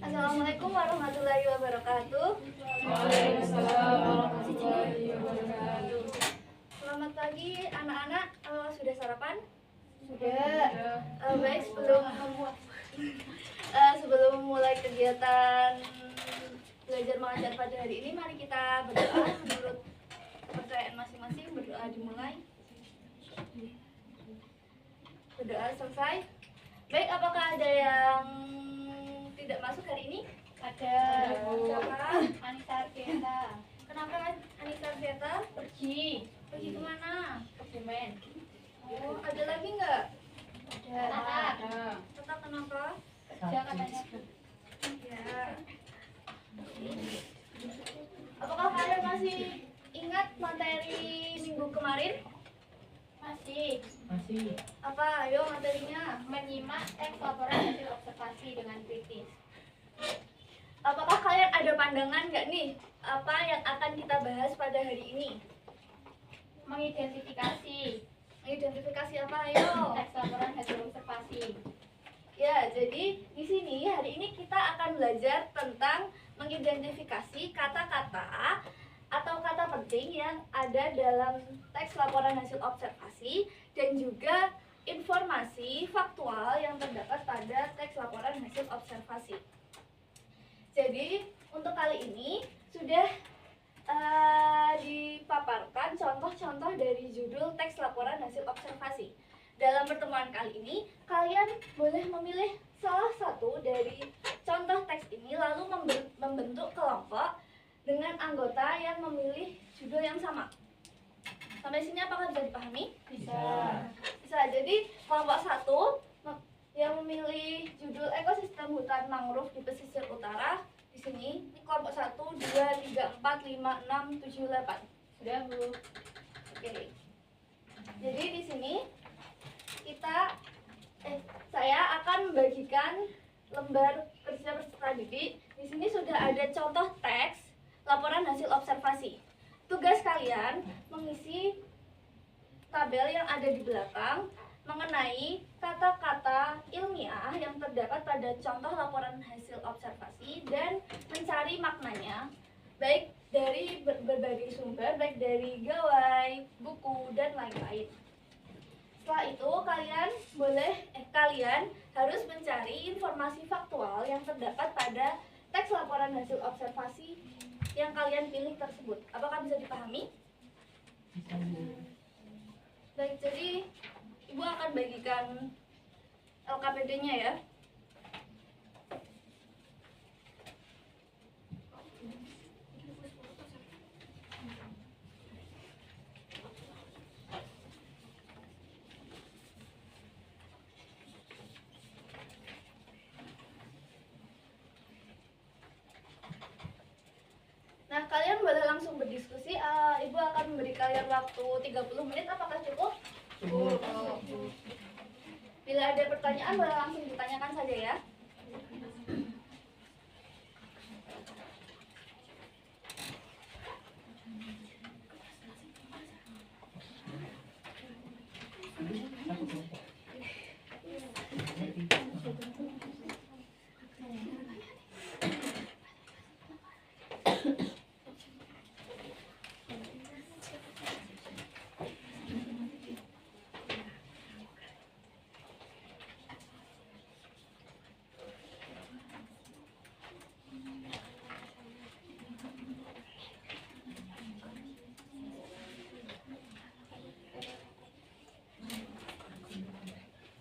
Assalamualaikum warahmatullahi wabarakatuh. Waalaikumsalam warahmatullahi wabarakatuh. Selamat pagi anak-anak. Sudah sarapan? Sudah. Baik, sebelum memulai kegiatan belajar mengajar pada hari ini, mari kita berdoa menurut kepercayaan masing-masing. Berdoa dimulai. Berdoa selesai. Baik, apakah ada yang tidak masuk hari ini? Ada. Siapa? Anissa Argenta. Kenapa Anissa Argenta? Pergi. Pergi kemana? Ke Semen. Oh, ada lagi nggak? Ada. Tetap kenapa? Kerja katanya. Ya. Apakah kalian masih ingat materi minggu kemarin? Masih. Apa? Ayo materinya. Menyimak teks laporan hasil observasi dengan kritis. Apakah kalian ada pandangan nggak nih? Apa yang akan kita bahas pada hari ini? Mengidentifikasi Identifikasi apa? Ayo. teks laporan hasil observasi. Ya, jadi di sini hari ini kita akan belajar tentang mengidentifikasi kata-kata atau kata penting yang ada dalam teks laporan hasil observasi dan juga informasi faktual yang terdapat pada teks laporan hasil observasi. Jadi untuk kali ini sudah dipaparkan contoh-contoh dari judul teks laporan hasil observasi. Dalam pertemuan kali ini, kalian boleh memilih salah satu dari contoh teks ini lalu membentuk kelompok dengan anggota yang memilih judul yang sama. Sampai sini apakah bisa dipahami? Bisa. Bisa. Jadi kelompok 1 yang memilih judul ekosistem hutan mangrove di pesisir utara. Di sini, ini kelompok 1, 2, 3, 4, 5, 6, 7, 8. Sudah, Bu. Oke. Jadi di sini saya akan membagikan lembar kerja peserta didik. Di sini sudah ada contoh teks laporan hasil observasi. Tugas kalian mengisi tabel yang ada di belakang mengenai kata-kata ilmiah yang terdapat pada contoh laporan hasil observasi dan mencari maknanya baik dari berbagai sumber, baik dari gawai, buku, dan lain-lain. Setelah itu kalian harus mencari informasi faktual yang terdapat pada teks laporan hasil observasi yang kalian pilih tersebut. Apakah bisa dipahami? Baik, jadi Ibu akan bagikan LKPD-nya ya. Nah, kalian boleh langsung berdiskusi. Ibu akan memberi kalian waktu 30 menit. Apakah cukup? Cukup. Bila ada pertanyaan, boleh langsung ditanyakan saja ya.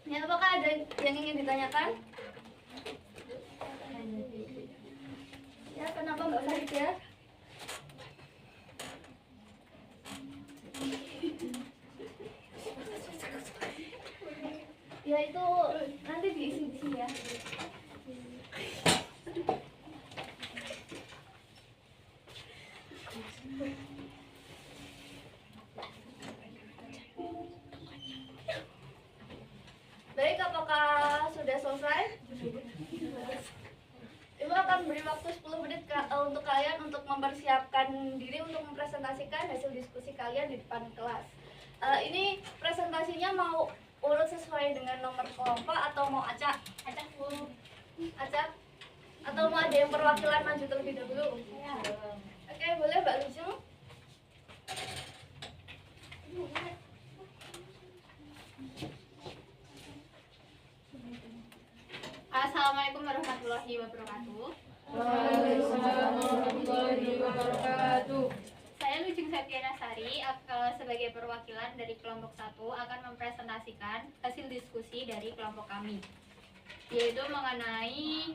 Ya, apakah ada yang ingin ditanyakan? Ya, kenapa Mbak Farid ya? Ya itu nanti diisi di sini ya. Baik, apakah sudah selesai? Ibu akan beri waktu 10 menit untuk kalian untuk mempersiapkan diri untuk mempresentasikan hasil diskusi kalian di depan kelas. Ini presentasinya mau urut sesuai dengan nomor kelompok atau mau acak? Acak, Bu. Acak? Atau mau ada yang perwakilan maju terlebih dahulu? Oke, boleh Mbak Lujung. Assalamualaikum warahmatullahi wabarakatuh. Waalaikumsalam warahmatullahi wabarakatuh. Saya Lujung Septiana Sari sebagai perwakilan dari kelompok 1 akan mempresentasikan hasil diskusi dari kelompok kami, yaitu mengenai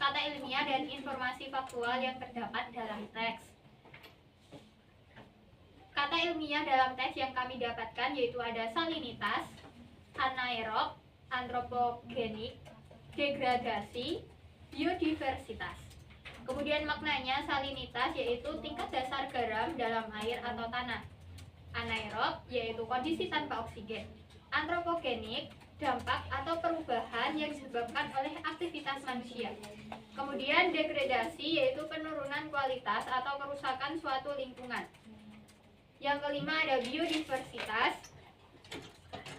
kata ilmiah dan informasi faktual yang terdapat dalam teks. Kata ilmiah dalam teks yang kami dapatkan yaitu ada salinitas, anaerob, antropogenik, degradasi, biodiversitas. Kemudian maknanya salinitas yaitu tingkat dasar garam dalam air atau tanah. Anaerob yaitu kondisi tanpa oksigen. Antropogenik dampak atau perubahan yang disebabkan oleh aktivitas manusia. Kemudian degradasi yaitu penurunan kualitas atau kerusakan suatu lingkungan. Yang kelima ada biodiversitas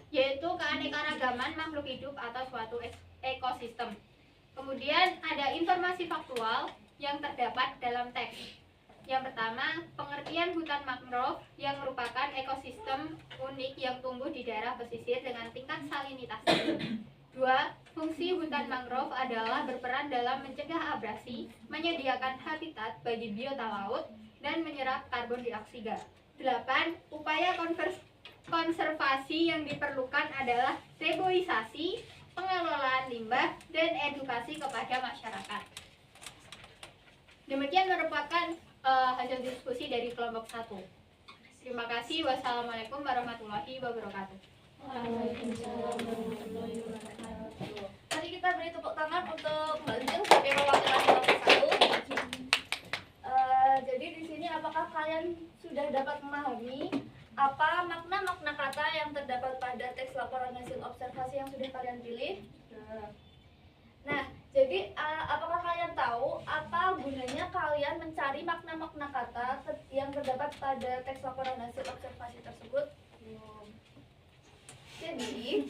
yaitu keanekaragaman makhluk hidup atau suatu ekosistem. Kemudian ada informasi faktual yang terdapat dalam teks. Yang pertama, pengertian hutan mangrove yang merupakan ekosistem unik yang tumbuh di daerah pesisir dengan tingkat salinitas tinggi. 2. Fungsi hutan mangrove adalah berperan dalam mencegah abrasi, menyediakan habitat bagi biota laut, dan menyerap karbon dioksida. 8. Upaya konservasi yang diperlukan adalah reboisasi, pengelolaan limbah, dan edukasi kepada masyarakat. Demikian merupakan hasil diskusi dari kelompok 1. Terima kasih. Wassalamualaikum warahmatullahi wabarakatuh. Waalaikumsalam warahmatullahi wabarakatuh. Mari kita beri tepuk tangan untuk Mbak Lujung sebagai perwakilan kelompok 1. Jadi di sini apakah kalian sudah dapat memahami apa makna-makna kata yang terdapat pada teks laporan hasil observasi yang sudah kalian pilih? Nah, jadi apakah kalian tahu apa gunanya kalian mencari makna-makna kata yang terdapat pada teks laporan hasil observasi tersebut? Jadi,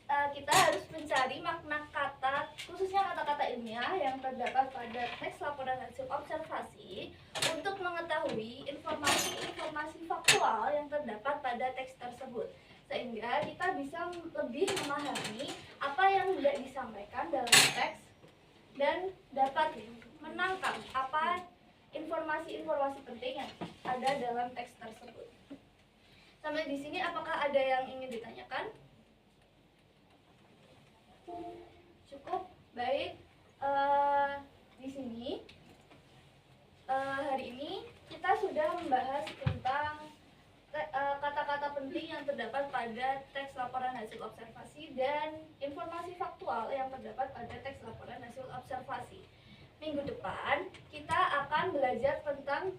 kita harus mencari makna kata, khususnya kata-kata ilmiah yang terdapat pada teks laporan hasil observasi untuk mengetahui informasi-informasi faktual yang terdapat pada teks tersebut, sehingga kita bisa lebih memahami apa yang hendak disampaikan dalam teks dan dapat menangkap apa informasi-informasi penting yang ada dalam teks tersebut. Sampai di sini apakah ada yang ingin ditanyakan? Cukup, baik. Di sini hari ini kita sudah membahas tentang kata-kata penting yang terdapat pada teks laporan hasil observasi dan informasi faktual yang terdapat pada teks laporan hasil observasi. Minggu depan kita akan belajar tentang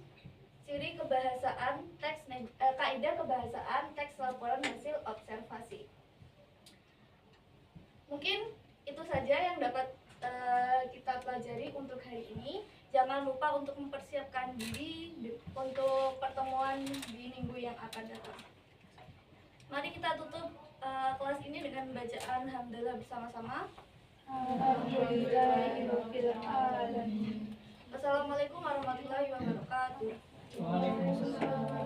ciri kebahasaan teks kaidah kebahasaan teks laporan hasil observasi. Mungkin itu saja yang dapat kita pelajari untuk hari ini. Jangan lupa untuk mempersiapkan diri untuk pertemuan di minggu yang akan datang. Mari kita tutup kelas ini dengan bacaan hamdalah bersama-sama. Alhamdulillahirobbilalamin. Wassalamualaikum warahmatullahi wabarakatuh. Waalaikumsalam.